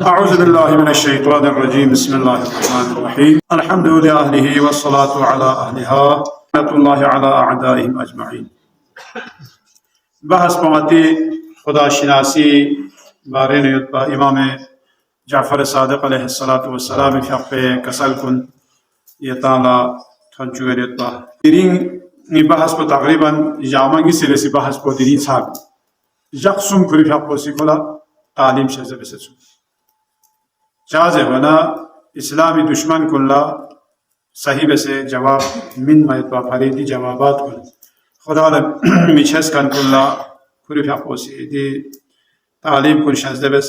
أعوذ بالله من الشيطان الرجيم بسم الله الرحمن الرحيم الحمد لله والصلاة على أهلها رحمة الله على أعدائهم أجمعين بحث بمتی خدا شناسی بارے نیتبا امام جعفر صادق علیہ السلام فی حق کسل کن یتالا تھنچو نیتبا دیرین بحث کو تقریبا جامعی سلسی بحث کو دیرین صاحب جقسم کری فی حق سیکولا تعلیم شزه بسچو جازه ونا اسلامی دشمن کلا صحیح سے جواب من میتبا فریدی جوابات کن خدا میچس کن کلا کری فی حق دی تعلیم کن شزه بس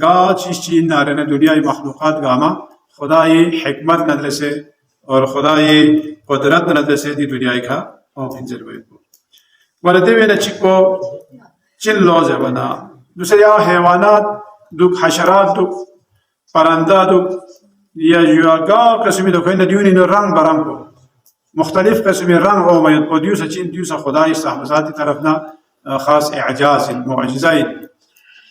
گا چیز نارن دنیای مخلوقات گاما خدای حکمت ندرسه اور خدای قدرت ندرسه دی دنیای کا او انجل وید ولده وینا چیکو چل لوزه بنا دوسرے حیوانات دو حشرات دو پرنده دو یا جواگا قسمی دو کنه دیونی نو رنگ برنگ کو مختلف قسمی رنگ او مید کو دیوسا چین دیوسا خدای صاحب ذاتی طرفنا خاص اعجاز معجزه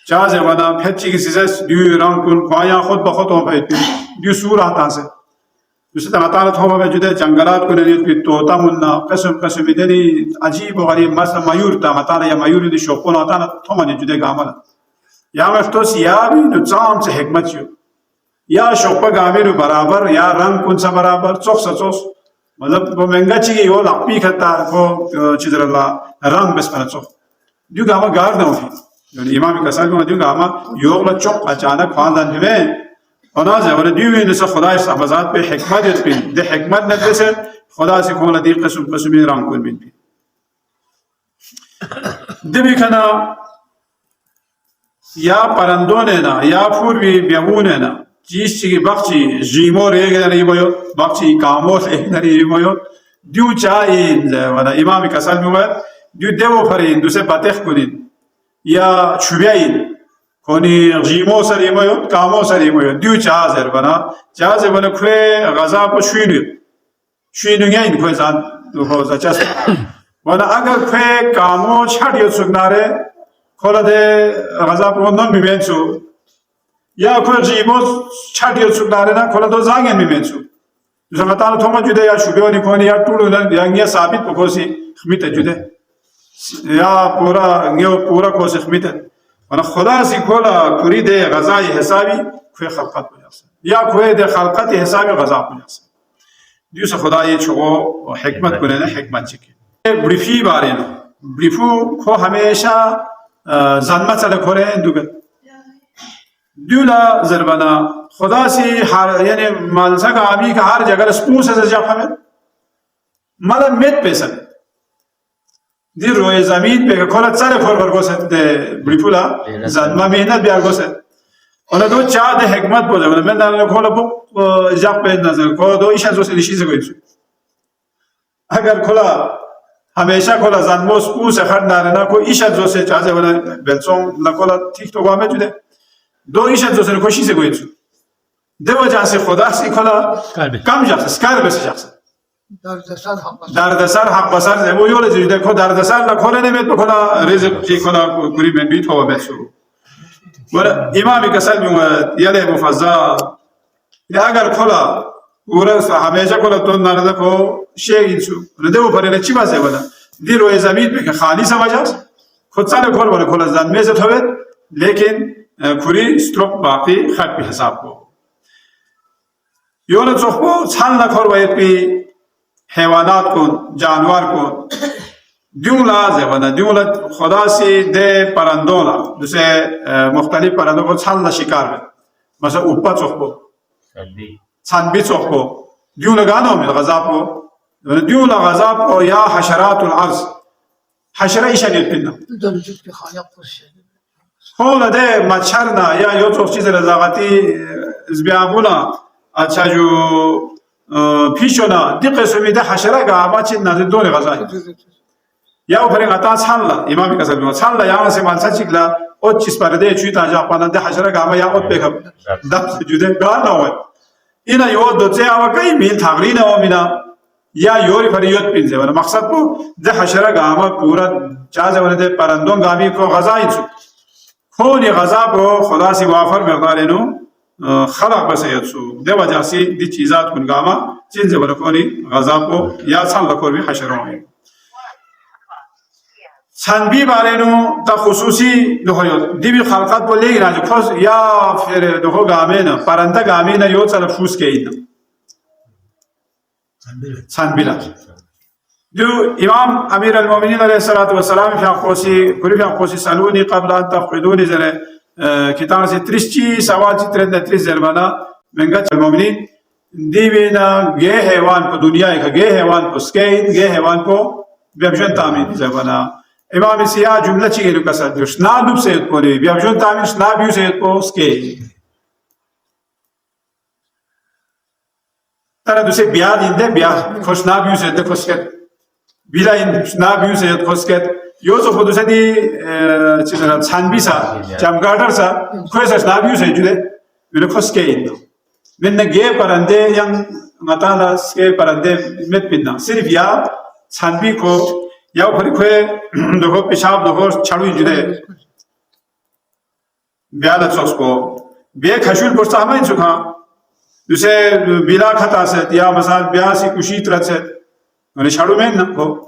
جاز ونا پھچی کی سیز دیو رنگ کن پایا خود بخود ہو پے دیو سور آتا سے دوسرے تعالی تو میں جدے جنگلات کو نے پی توتا منا قسم دنی عجیب و غریب مثلا مایور تا تعالی یا مایور دی شوقون آتا تو من جدے گامل یا مفتوس یا بھی نظام سے حکمت یو یا شوق گامیر برابر یا رنگ کن سا برابر چوک سچوس مطلب وہ مہنگا چیز یہ لاپی کھتا کو چیزر اللہ رنگ بس پر چوک دیو گاما گار نہ ہوتی یعنی امام کسان کو دیو گاما یوگ لا چوک اچانک خواندن میں خدا سے اور دیو نے خدا سے ذات پہ حکمت پہ دے حکمت نہ سے خدا سے کون دی قسم رنگ کن بھی دبی کنا یا پرندوں نے نا یا پوری بیابون نا چیز کی بخشی جیمو رے گے نہیں بویو بخشی کامو سے نہیں بویو دیو چاین ولا امام کسان میں دیو دیو فرین دوسرے باتخ کنین یا چوبیاین کونی جیمو سری بویو کامو سری بویو دیو چازر بنا کوی غذا پو شوینو گین کوی زان دو زچاس ولا اگر کوی کامو چھڑیو سگنارے کھولا دے غذا پو نون بیمنسو یا کوی جیمو چھڑیو سگنارے نا کھولا دو زانگن بیمنسو دوسرا مطالعہ تھوما جدے یا شوبیو نی کونی یا ٹولو یا نیا ثابت بکوسی خمیت جدے یا پورا کوسی خمیت ونا خدا سی کھولا کری دے غذای حسابی کوی خلقت بجاسا یا کوی دے خلقت حسابی غذا بجاسا دیو سے خدا یہ چھو حکمت کنے نا حکمت چکے بریفی بارے نا بریفو کھو ہمیشہ زنمت سلے کھو رہے ہیں دیولا ضربنا خدا سی یعنی مالسا کا آبی کا ہر جگہ سپون سے جا ہمیں مالا میت پہ سلے دی روی زمین پہ کھولا چلے کھول کر گوسد بریفولا زنمہ محنت بیار گوسد اونا دو چاہ دے حکمت بوزے میں دارنے کھولا بک جاپ پہ نظر کھولا دو ایشان زوسے دیشی سے گوئی سو اگر کھولا ہمیشہ کھولا زنمو سپون سے خرد دارنا کوئی ایشان زوسے چاہتے ہونا بلسون لکھولا ٹھیک تو گوامے جو دے دو ایشان زوسے خوشی سے گوئی سو دے وجہ سے خدا سی کھولا کم جاکسے سکار بیسے جاکسے دردسر حق بسر سے وہ یولے جو دیکھو دردسر لکھولا نہیں بیت کھولا رزق چی کھولا کری میں بیت ہوا بیت سو امام کسل میں یلے مفضا یا اگر کھولا پورا ہمیشہ کھولا تو نردہ کو شیگ انسو ردیو پرے چی باسے بنا دی روی زمین پہ خالی سمجھاس خود سانے کھول بنا کھولا زن میں سے تھوید لیکن کھوری ستروک باقی خط پہ حساب کو یولے چوک کو چھال نہ کھول باید پہ حیوانات کو جانور کو دیولا زبانا دیولا خدا سی دے پرندولا جسے مختلف پرندوں کو چھالنا شکار میں مثلا اوپا چوکو چھانبی چوکو دیولا گانو میں غذاب کو دیولا غذاب کو یا حشرات العرض حشرہ ایشانیت پیننا خولا دے مچھرنا یا یو چوک چیز رزاقتی ازبیابونا اچھا جو پیشونا دی قسمی دے حشرہ گا آبا چیدنا دے دون غذائی یا اوپر عطا چھانلا امام کسل میں چھانلا یہاں سے مالسا چکلا او چیز پر دے چوی تاجا پانا دے حشرہ گا آبا یا اوت پہ کھب دب سے جو دے گار نہ ہوئے اینا یو دو تے آبا کئی میل تھاگری نہ ہو منا یا یوری پر یوت پینزے ورنہ مقصد کو دے حشرہ گا آبا پورا چازے ورنہ دے پرندوں گامی کو غذائی چھو كوني غذاب خدا سی وافر مقدار إنه خلق بس يدسو ده وجه سي دي چیزات کن گاما چیز بر کونی غذاب کو یا سال لکور بھی حشرون سنبی بارے نو تا خصوصی دهویت دیوی خلقات بولی گرانج خص یا فر دهو گامین پرنده گامین یو طرف فوس کے این سنبی لا جو امام امیر المؤمنین علیہ الصلوۃ والسلام فی قوسی کلی فی قوسی سالونی قبل ان تفقدونی زره کتاب سے 30 سوال 33 زربانا منگا المؤمنین دیوینا گے حیوان کو دنیا کا گے حیوان کو سکین گے حیوان کو بیابجن تامین زربانا امام سیاہ جملہ چیگے کا ساتھ شنا لب سے کو ری بیابجن تامین شنا بیو سے کو سکین ترا دوسے بیا دیندے بیا خوشنا بیو سے دے خوشکت بیلا این شنا بیو سے خوشکت یوزو خودو سدی چیزا چانبیسا جامگاردرسا خویسا شنابیوسا جوده ویلو خوشکه ایندو من نگه پرنده یم مطالا سکه پرنده مت بیننا صرف یا چانبی کو یا پری خوی دخو پیشاب دخو چڑوی جوده بیالت سوس کو بیه خشول برسا همه این سکا دوسه بیلا خطا ست یا مثلا بیاسی کشیت رد ست ونی چڑو میں نا کو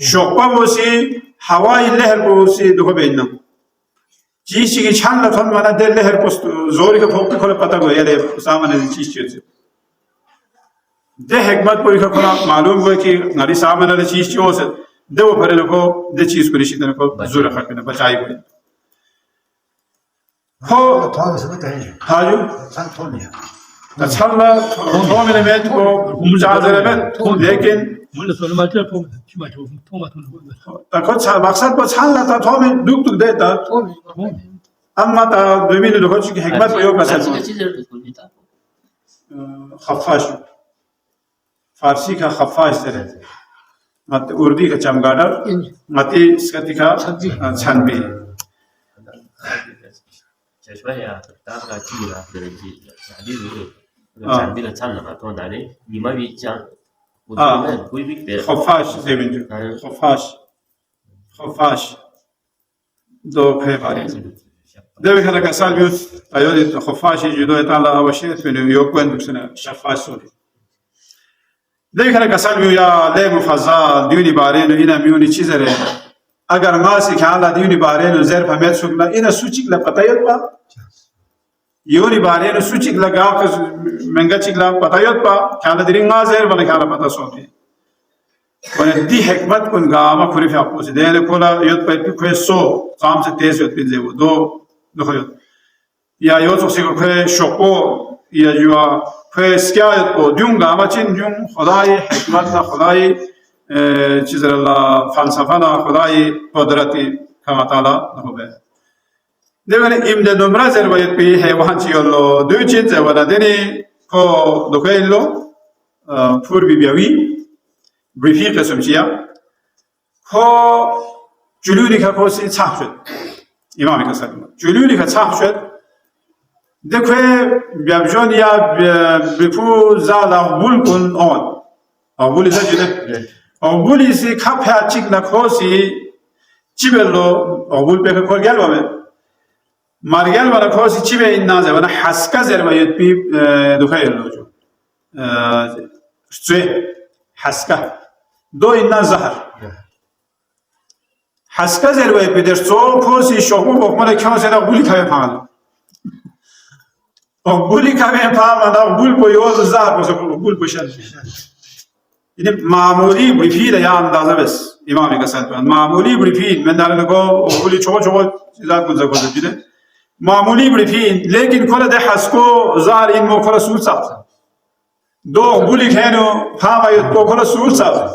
شوقا موسی هوای لهر موسی دو بینم چیزی که چند لطفاً من دل لهر پست زوری که فوق کنه پتا گویا ده سامان چیز چیزی ده حکمت پوری که کنه معلوم بود که نری سامان ده چیز چیوسه ده و پره نکو ده چیز کنیشی ده نکو زور خرد کنه بچایی بود خو هاجو چند تومن میاد کو مجازر میاد لیکن من سوال ما چه توما تاکو مقصد با چند لطا تومن دوک دوک دیتا اما تا دویمین دو خودشی که حکمت با یو کسل خفاش فارسی کا خفاش داره مت اردی کا چمگادر متی سکتی کا چنبی چشمه یا تاکا چیرا درجی چنبی لا چند لطا تو داره نیما بیچان خفاش زمینجو خفاش دو پی باری دوی که کسال بیود ایودی خفاشی جدو اتالا آوشیت بینو یوکوین بکسنه شفاش سوری دوی که کسال بیود یا لی مفضل دیونی بارینو اینا میونی چیز ره اگر ماسی که حالا دیونی بارینو زیر پامیت شکلا اینا سوچیک لپتایت با یونی بارینو سوچیک لگاو که منگا چیکلا پتایت با که حالا دیرین غازر بنا که حالا پتا سوتی ونه دی حکمت کن گاما خوری فی اقوسی دیل کولا یود پای پی کوئی سو قام سے تیز یود پینزے وہ دو خویود یا یود سوسی کو کوئی شوکو یا جوا کوئی سکیا یود کو دیون گاما چین دیون خدای حکمت نا خدای چیزر اللہ فلسفه نا خدای قدرتی کما تعالی نهو بے دیگه ایمده نمره زربایت پی حیوان چیالو دو چیز زربانا دینی کو دوکایلو پور بیاوی بریفی قسم چیا کو جلوی که کوسی چاپ شد امامی که سرم جلوی که چاپ شد دیگه بیابجون یا بیپو زال آبول کن آن آبولی زجده آبولی سی کپ هرچیک نکوسی چی بلو آبول پیک کل گل بامه مارگل ولا کوسی چی به این نازه ولی حسکا زربایت پی دوخایل لوجو سوی حسکا دو این زهر حسکا زربایت پی در سو کوسی شوکو بخمانه کیا سیدا بولی کمی پاند بولی کمی پاند بول بویوز زهر بسه بول بشن این معمولی بریفید یا اندازه بس امامی کسات بند معمولی بریفید من داره نگو بولی چوب چیزات کنزه کنزه بیده معمولی بریفین لیکن کل ده حسکو زار این مو کل سور ساخت دو بولی کنو پامایت کو کل سور ساخت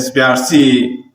SBRC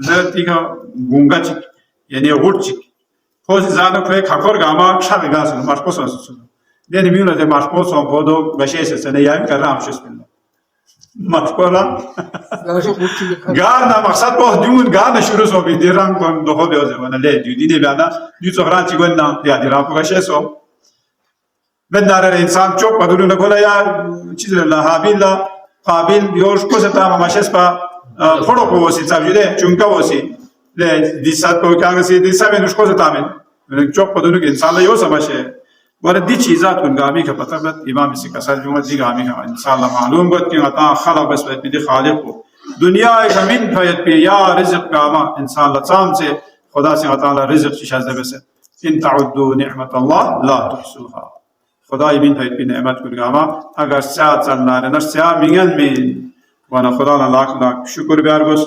زرتيكا غونغاتيك يعني غورتيك فوز زانو كوي كاكور غاما شاغاس ماركوس اسو دني بيولا دي ماركوس اون بودو باشيس سنه يام كلام شس بالله ماركولا لازم قلت لك غانا مقصد بو دون غانا شروع سو بيديران كون دو هو بيوزه وانا لا دي دي بانا دي صغران تيغنا يا دي رابو باشيسو بدنا الانسان چوك بدون نقول يا چیز لا هابيلا قابل يوش كوستا ما شسبا فورو كوسي تابجده چونكا وسي لا دي سات کو کیا سی دي سب نش كوستا من چوك بدون انسان لا يوسا باشه ور دي چیزات كن گامي کا پتہ بت امام سے کسر جو دي گامي کا انسان لا معلوم بت کہ عطا خلق بس بدي خالق دنیا زمین فیت پی یا رزق گاما انسان لا تام سے خدا سے تعالی رزق شاز بس ان تعدوا نعمت الله لا تحصوها خدا يبين هاي بنعمت كل جامع أجر ساعة صلنا نفس ساعة مين من وانا خدا لاك لاك شكر بياربس